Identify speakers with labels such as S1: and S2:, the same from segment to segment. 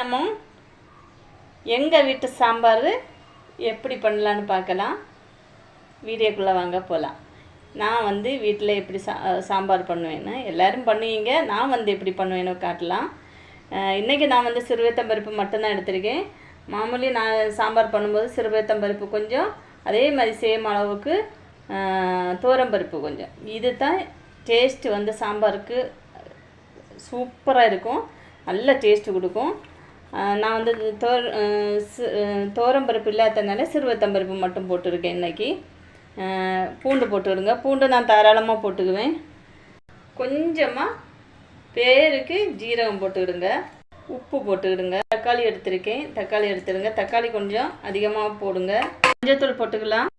S1: தினமும் எங்கள் வீட்டு சாம்பார் எப்படி பண்ணலான்னு பார்க்கலாம். வீடியோக்குள்ளே வாங்க போகலாம். நான் வந்து வீட்டில் எப்படி சாம்பார் பண்ணுவேன்னு எல்லோரும் பண்ணுவீங்க. நான் வந்து எப்படி பண்ணுவேன்னு காட்டலாம். இன்றைக்கி நான் வந்து சிறுவைத்தம்பருப்பு மட்டும்தான் எடுத்திருக்கேன். மாமூலி நான் சாம்பார் பண்ணும்போது சிறுவைத்தம்பருப்பு கொஞ்சம், அதே மாதிரி சேம் அளவுக்கு துவரம்பருப்பு கொஞ்சம். இது தான் டேஸ்ட்டு வந்து சாம்பாருக்கு சூப்பராக இருக்கும், நல்ல டேஸ்ட்டு கொடுக்கும். நான் வந்து துவரம்பருப்பு இல்லாததுனால சிறுவைத்தம்பருப்பு மட்டும் போட்டுருக்கேன். இன்றைக்கி பூண்டு போட்டுவிடுங்க. பூண்டு நான் தாராளமாக போட்டுக்குவேன். கொஞ்சமாக பேருக்கு ஜீரகம் போட்டுக்கிடுங்க, உப்பு போட்டுக்கிடுங்க. தக்காளி எடுத்துருக்கேன், தக்காளி எடுத்துடுங்க. தக்காளி கொஞ்சம் அதிகமாக போடுங்க. மஞ்சத்தூள் போட்டுக்கலாம்.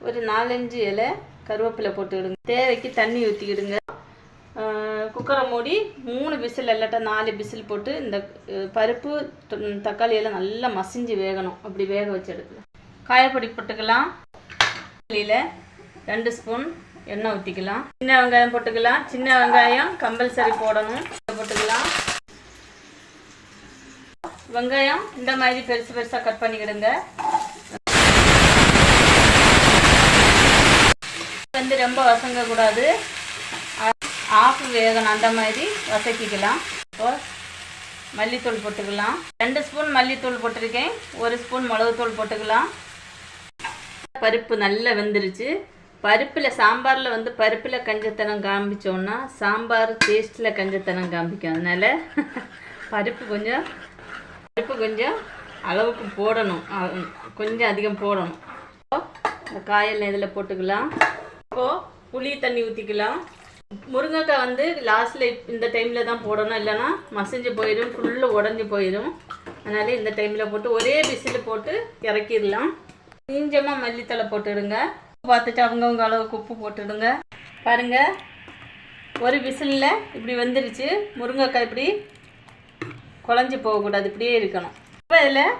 S1: ஒரு 4-5 இலை கருவேப்பிலை போட்டுக்கிடுங்க. தேவைக்கு தண்ணி ஊற்றிக்கிடுங்க. குக்கரை மூடி 3 விசில் இல்லாட்டா 4 விசில் போட்டு இந்த பருப்பு தக்காளியெல்லாம் நல்லா மசிஞ்சு வேகணும். அப்படி வேக வச்சு எடுக்கலாம். காயப்பொடி போட்டுக்கலாம். 2 ஸ்பூன் எண்ணெய் ஊற்றிக்கலாம். சின்ன வெங்காயம் போட்டுக்கலாம். சின்ன வெங்காயம் கம்பல்சரி போடணும். போட்டுக்கலாம். வெங்காயம் இந்த மாதிரி பெருசு பெருசாக கட் பண்ணிக்கிடுங்க. வந்து ரொம்ப வசங்கக்கூடாது, ஆஃப் வேகணும். அந்த மாதிரி வசக்கிக்கலாம். இப்போ மல்லித்தூள் போட்டுக்கலாம். 2 ஸ்பூன் மல்லித்தூள் போட்டிருக்கேன். 1 ஸ்பூன் மிளகுத்தூள் போட்டுக்கலாம். பருப்பு நல்லா வெந்துருச்சு. பருப்பில் சாம்பாரில் வந்து பருப்பில் கஞ்சத்தனம் காமிச்சோன்னா சாம்பார் டேஸ்ட்டில் கஞ்சத்தனம் காமிக்கும். அதனால் பருப்பு கொஞ்சம் அளவுக்கு போடணும், கொஞ்சம் அதிகம் போடணும். இந்த காயெல்லாம் இதில் போட்டுக்கலாம். இப்போது புளி தண்ணி ஊற்றிக்கலாம். முருங்கைக்காய் வந்து லாஸ்ட்டில் இந்த டைமில் தான் போடணும், இல்லைன்னா மசிஞ்சு போயிடும், ஃபுல்லு உடஞ்சி போயிடும். அதனால் இந்த டைமில் போட்டு ஒரே விசில் போட்டு இறக்கிடலாம். கொஞ்சமாக மல்லித்தலை போட்டுடுங்க. பார்த்துட்டு அவங்கவுங்க அளவுக்கு உப்பு போட்டுடுங்க. பாருங்கள், ஒரு விசிலில் இப்படி வந்துருச்சு. முருங்கைக்காய் இப்படி குழஞ்சி போகக்கூடாது, இப்படியே இருக்கணும். இப்போ இதில்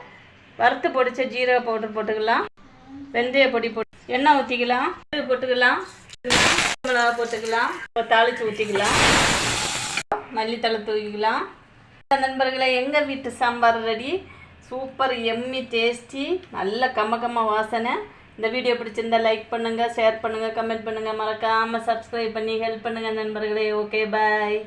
S1: வறுத்து பொடிச்ச ஜீரக பவுடர் போட்டுக்கலாம். வெந்தய பொடி போட்டு எண்ணெய் ஊற்றிக்கலாம். போட்டுக்கலாம். மிளகா போட்டுக்கலாம். தாளித்து ஊற்றிக்கலாம். மல்லித்தலை தூக்கிக்கலாம். நண்பர்களே, எங்கள் வீட்டு சாம்பார் ரெடி. சூப்பர் எம்மி டேஸ்டி, நல்ல கம்ம வாசனை. இந்த வீடியோ பிடிச்சிருந்தால் லைக் பண்ணுங்கள், ஷேர் பண்ணுங்கள், கமெண்ட் பண்ணுங்கள். மறக்காமல் சப்ஸ்கிரைப் பண்ணி ஹெல்ப் பண்ணுங்கள் நண்பர்களே. ஓகே, பாய்.